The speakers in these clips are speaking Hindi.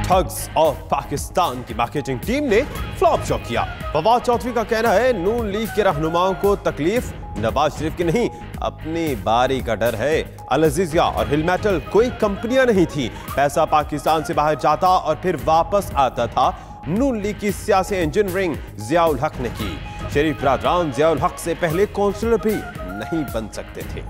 ठग्स और पाकिस्तान की मार्केटिंग टीम ने फ्लॉप शो किया। फवाद चौधरी का कहना है नून लीग के रहनुमाओं को तकलीफ नवाज शरीफ की नहीं, अपनी बारी का डर है। अल अजीजिया और हिल मेटल कोई कंपनियां नहीं थी, पैसा पाकिस्तान से बाहर जाता और फिर वापस आता था। नून लीग की सियासी इंजीनियरिंग जियाउल हक ने की। शरीफ बरादरान जियाउल हक से पहले काउंसलर भी नहीं बन सकते थे।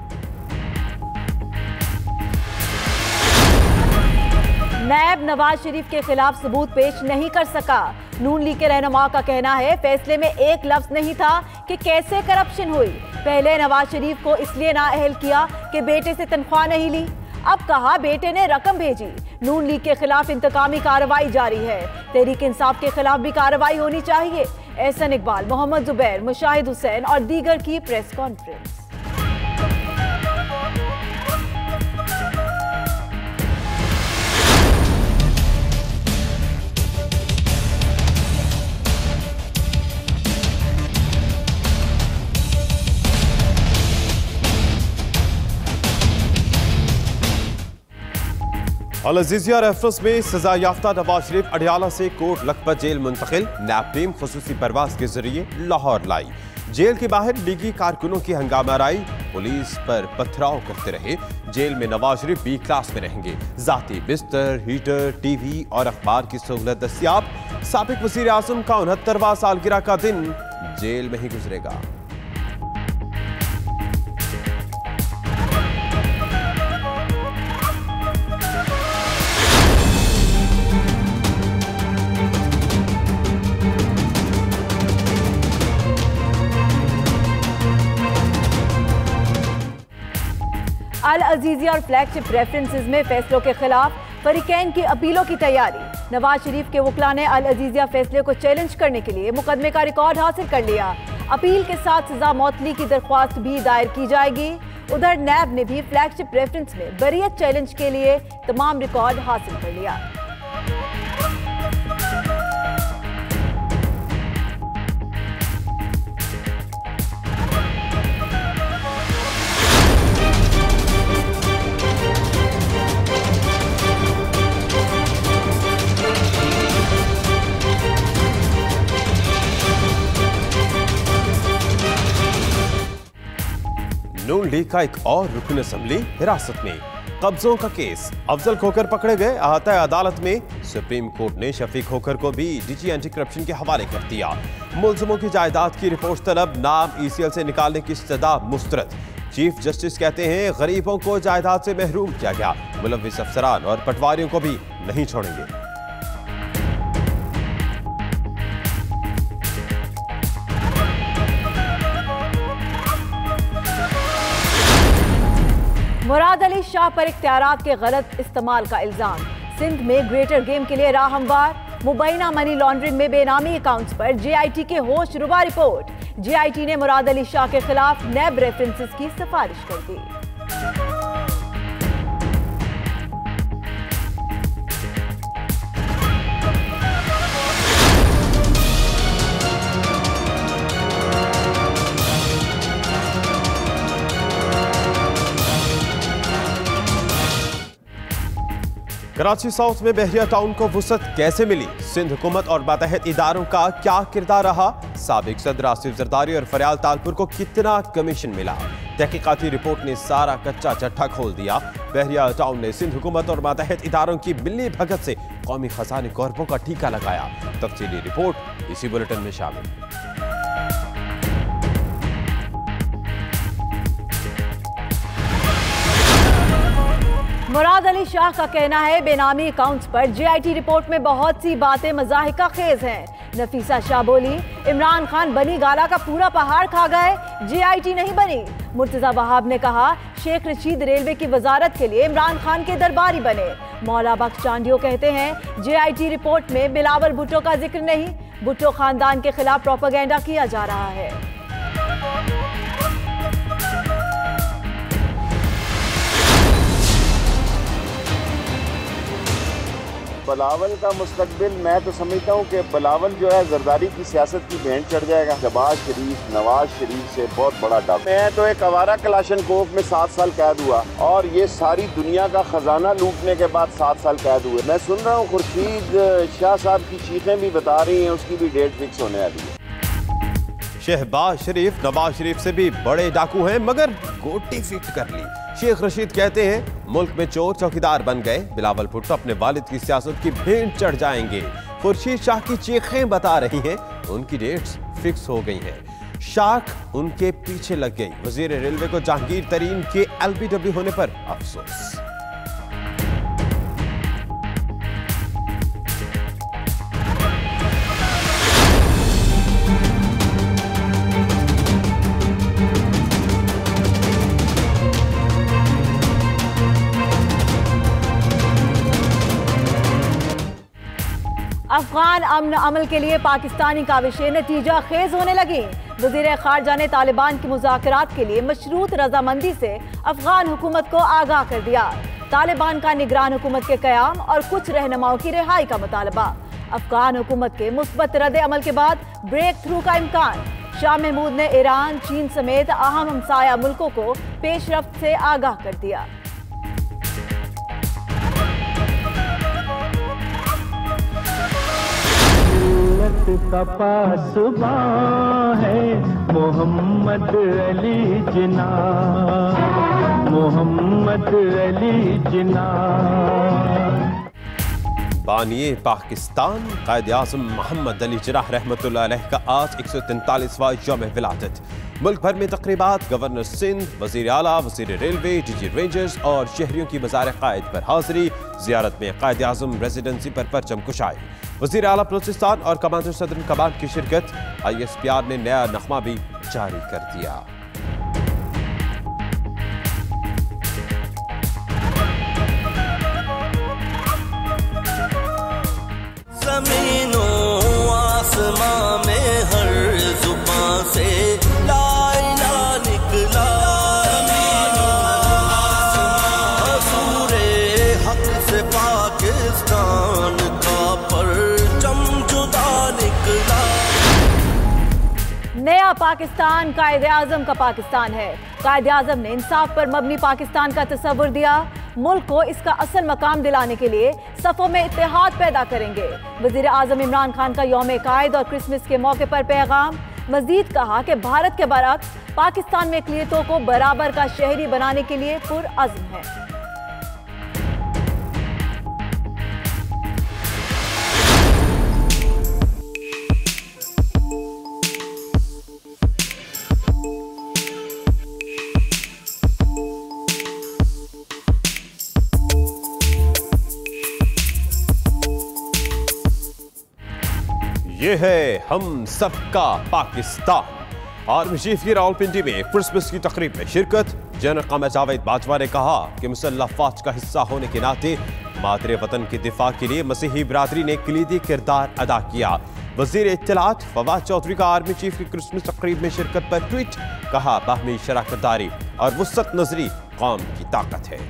नैब नवाज शरीफ के खिलाफ सबूत पेश नहीं कर सका। नून लीग के रहनुमा का कहना है फैसले में एक लफ्ज नहीं था कि कैसे करप्शन हुई। पहले नवाज शरीफ को इसलिए नाअहल किया कि बेटे से तनख्वाह नहीं ली, अब कहा बेटे ने रकम भेजी। नून लीग के खिलाफ इंतकामी कार्रवाई जारी है। तहरीक इंसाफ के खिलाफ भी कार्रवाई होनी चाहिए। एहसन इकबाल, मोहम्मद जुबैर, मुशाहिद हुसैन और दीगर की प्रेस कॉन्फ्रेंस। अल अजीजिया रेफरेंस में सजा याफ्ता नवाज शरीफ अडियाला से कोट लखपत जेल मुंतकिल। नैब टीम खुसूसी परवाज के जरिए लाहौर लाई। जेल के बाहर लीगी कारकुनों की हंगामाराई, पुलिस पर पथराव करते रहे। जेल में नवाज शरीफ बी क्लास में रहेंगे। जाती बिस्तर, हीटर, टीवी और अखबार की सहूलत दस्तियाब। साबिक वजीर आजम का 69वां सालगिरह का दिन जेल में ही गुजरेगा। अल अजीजिया और फ्लैगशिप रेफरेंसेस में फैसलों के खिलाफ फरीकैन की अपीलों की तैयारी। नवाज शरीफ के वकला ने अल अजीजिया फैसले को चैलेंज करने के लिए मुकदमे का रिकॉर्ड हासिल कर लिया। अपील के साथ सजा मौतली की दरख्वास्त भी दायर की जाएगी। उधर नैब ने भी फ्लैगशिप रेफरेंस में बरियत चैलेंज के लिए तमाम रिकॉर्ड हासिल कर लिया। नून लीग का एक और रुकन असेंबली हिरासत में। कब्जों का केस, अफजल खोखर पकड़े गए। अहाता अदालत में सुप्रीम कोर्ट ने शफीक खोखर को भी डीजी एंटी करप्शन के हवाले कर दिया। मुलजमों की जायदाद की रिपोर्ट तलब, नाम ईसीएल से निकालने की इस्तदा मुस्तरद। चीफ जस्टिस कहते हैं गरीबों को जायदाद से महरूम किया गया। मुलव्विस अफसरान और पटवारियों को भी नहीं छोड़ेंगे। मुराद अली शाह पर इख्तियारात के गलत इस्तेमाल का इल्जाम। सिंध में ग्रेटर गेम के लिए राह हमवार। मुबैना मनी लॉन्ड्रिंग में बेनामी अकाउंट्स पर जेआईटी के होश रुबा रिपोर्ट। जेआईटी ने मुराद अली शाह के खिलाफ नैब रेफरेंसेस की सिफारिश कर दी। कराची साउथ में बहरिया टाउन को वुसअत कैसे मिली? सिंध हुकूमत और मातहत इदारों का क्या किरदार रहा? साबिक सदर आसिफ जरदारी और फरियाल तालपुर को कितना कमीशन मिला? तहकीकाती रिपोर्ट ने सारा कच्चा चट्टा खोल दिया। बहरिया टाउन ने सिंध हुकूमत और मातहत इदारों की मिली भगत से कौमी खजाने कॉर्पों का टीका लगाया। तफसीली रिपोर्ट इसी बुलेटिन में शामिल। मुराद अली शाह का कहना है बेनामी अकाउंट्स पर जेआईटी रिपोर्ट में बहुत सी बातें मजाहिका खेज हैं। नफीसा शाह बोली इमरान खान बनी गाला का पूरा पहाड़ खा गए, जेआईटी नहीं बनी। मुर्तजा वहाब ने कहा शेख रशीद रेलवे की वजारत के लिए इमरान खान के दरबारी बने। मौला बख्श चांडियो कहते हैं जेआईटी रिपोर्ट में बिलावल भुट्टो का जिक्र नहीं, भुट्टो खानदान के खिलाफ प्रोपेगेंडा किया जा रहा है। बिलावल का मुस्तकबिल मैं तो समझता हूँ कि बिलावल जो है जरदारी की सियासत की भेंट चढ़ जाएगा। शहबाज शरीफ, नवाज शरीफ से बहुत बड़ा डर। मैं तो एक आवारा कलाशनकोव में 7 साल कैद हुआ और ये सारी दुनिया का खजाना लूटने के बाद 7 साल कैद हुए। मैं सुन रहा हूँ खुर्शीद शाह साहब की चीखें भी बता रही हैं उसकी भी डेट फिक्स होने वाली है। शहबाज शरीफ नवाज शरीफ से भी बड़े डाकू हैं मगर गोटी फिट कर ली। शेख रशीद कहते हैं मुल्क में चोर चौकीदार बन गए। बिलावल भुट्टो अपने वालिद की सियासत की भेंट चढ़ जाएंगे। खुर्शीद शाह की चीखें बता रही हैं उनकी डेट्स फिक्स हो गई हैं। शाख उनके पीछे लग गई। वजीर रेलवे को जहांगीर तरीन के LBW होने पर अफसोस। अफगान अमन अमल के लिए पाकिस्तानी काविशें नतीजा खेज होने लगी। वजीर खारजा ने तालिबान की मुज़ाकरात के लिए मशरूत रजामंदी से अफगान हुकूमत को आगाह कर दिया। तालिबान का निगरान हुकूमत के क़याम और कुछ रहनुमाओं की रिहाई का मुतालबा। अफगान हुकूमत के मुस्बत रद्द अमल के बाद ब्रेक थ्रू का इम्कान। शाह महमूद ने ईरान, चीन समेत अहम हमसाया मुल्कों को पेशरफ्त से आगाह कर दिया। का पासबा है मोहम्मद अली जिना, मोहम्मद अली जिना। बानिए पाकिस्तान कायद आज़म मोहम्मद अली जिन्नाह रहमतुल्लाह अलैह का आज 143वां यौम विलादत। मुल्क भर में तकरीबात। गवर्नर सिंध, वजीर आला, वजीर रेलवे, DG रेंजर्स और शहरियों की मज़ार कायद पर हाजिरी। जियारत में कायद आज़म रेजिडेंसी पर परचम कुशाई। वजीर आला बलूचिस्तान और कमांडर सदर कमान की शिरकत। ISPR ने नया नगमा भी जारी कर दिया। ज़मीनो आसमां में हर जुबान से ला इलाहा निकला। हजूरे हक से पाकिस्तान का परचम जुदा निकला। नया पाकिस्तान कायद आज़म का पाकिस्तान है। कायद आज़म ने इंसाफ पर मबनी पाकिस्तान का तस्वुर दिया। मुल्क को इसका असल मकाम दिलाने के लिए सफ़ों में इत्तेहाद पैदा करेंगे। वज़ीर आज़म इमरान खान का यौम कायद और क्रिसमस के मौके पर पैगाम। मजीद कहा कि भारत के बरअक्स पाकिस्तान में अक़लियतों को बराबर का शहरी बनाने के लिए पुरअज़्म है। ये है हम सबका पाकिस्तान। आर्मी चीफ की रावलपिंडी में क्रिसमस की तकरीब में शिरकत। जनरल क़मर जावेद बाजवा ने कहा कि मुसल्लह फौज का हिस्सा होने के नाते मादरे वतन के दिफा के लिए मसीही बिरादरी ने कलीदी किरदार अदा किया। वजीर इत्तलात फवाद चौधरी का आर्मी चीफ की क्रिसमस तकरीब में शिरकत पर ट्वीट। कहा बाहमी शराकतदारी और वुसअत नजरी कौम की ताकत है।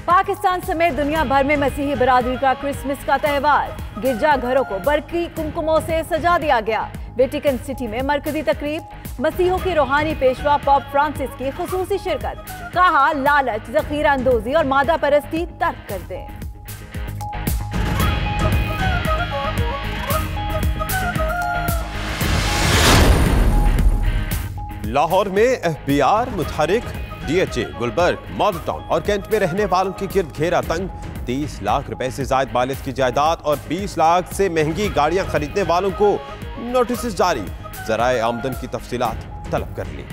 पाकिस्तान समेत दुनिया भर में मसीही बिरादरी का क्रिसमस का त्यौहार। गिरजा घरों को बरकी कुमकुमों से सजा दिया गया। वेटिकन सिटी में मरकजी तकरीब। मसीहों की रूहानी पेशवा पोप फ्रांसिस की खुसूसी शिरकत। कहा लालच, ज़ख़ीरा अंदोज़ी और मादा परस्ती तर्क कर दें। लाहौर में FBR मुतहरिक, DHA, गुलबर्ग, मॉडल टाउन और कैंट में रहने वालों के गिर्द घेरा तंग। 30 लाख रुपए से जायद मालियत की जायदाद और 20 लाख से महंगी गाड़ियां खरीदने वालों को नोटिस जारी। ज़राए आमदन की तफसीलात तलब कर ली।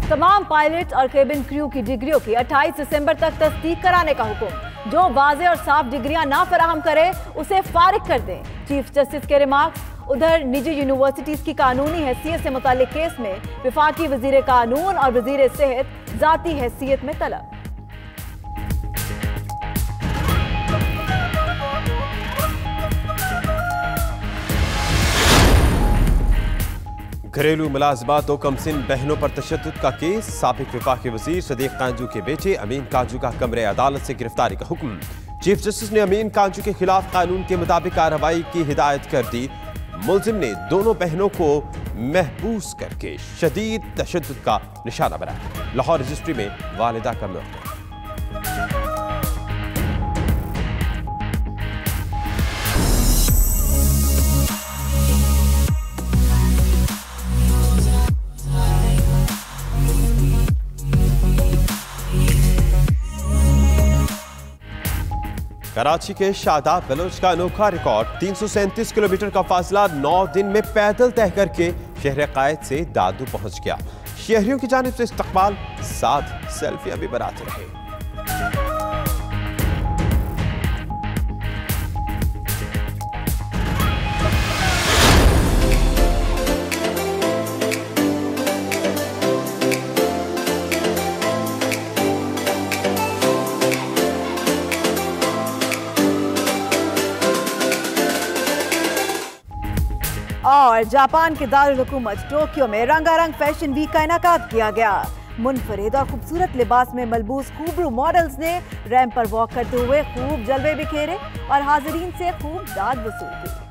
तमाम पायलट और केबिन क्रू की डिग्रियों की 28 दिसंबर तक तस्दीक कराने का हुक्म। जो वाज़े और साफ डिग्रियां ना फराहम करे उसे फारिग कर दें। चीफ जस्टिस के रिमार्क्स। उधर निजी यूनिवर्सिटीज की कानूनी हैसियत से मुताल्लिक केस में वफाकी वजीर कानून और वजीर सेहत जाती हैसियत में तलब। घरेलू मुलाजमात और कमसिन बहनों पर तशद्दुद का केस। साबिक वफाकी वजीर सदीक कांजू के बेटे अमीन कांजू का कमरे अदालत से गिरफ्तारी का हुक्म। चीफ जस्टिस ने अमीन कांजू के खिलाफ कानून के मुताबिक कार्रवाई की हिदायत कर दी। मुलजिम ने दोनों बहनों को महबूस करके शदीद तशद्दुद का निशाना बनाया। लाहौर रजिस्ट्री में वालिदा का मौत। कराची के शादाब बलोच का अनोखा रिकॉर्ड 337 किलोमीटर का फासला 9 दिन में पैदल तय करके शहर कायद से दादू पहुंच गया। शहरियों की जानिब से इस्तकबाल, साथ सेल्फियां भी बनाते रहे। और जापान के दारुल हुकूमत टोक्यो में रंगारंग फैशन वीक का इनेकाद किया गया। मुनफरिद और खूबसूरत लिबास में मलबूस खूबरू मॉडल्स ने रैंप पर वॉक करते हुए खूब जलवे बिखेरे और हाजिरीन से खूब दाद वसूल की।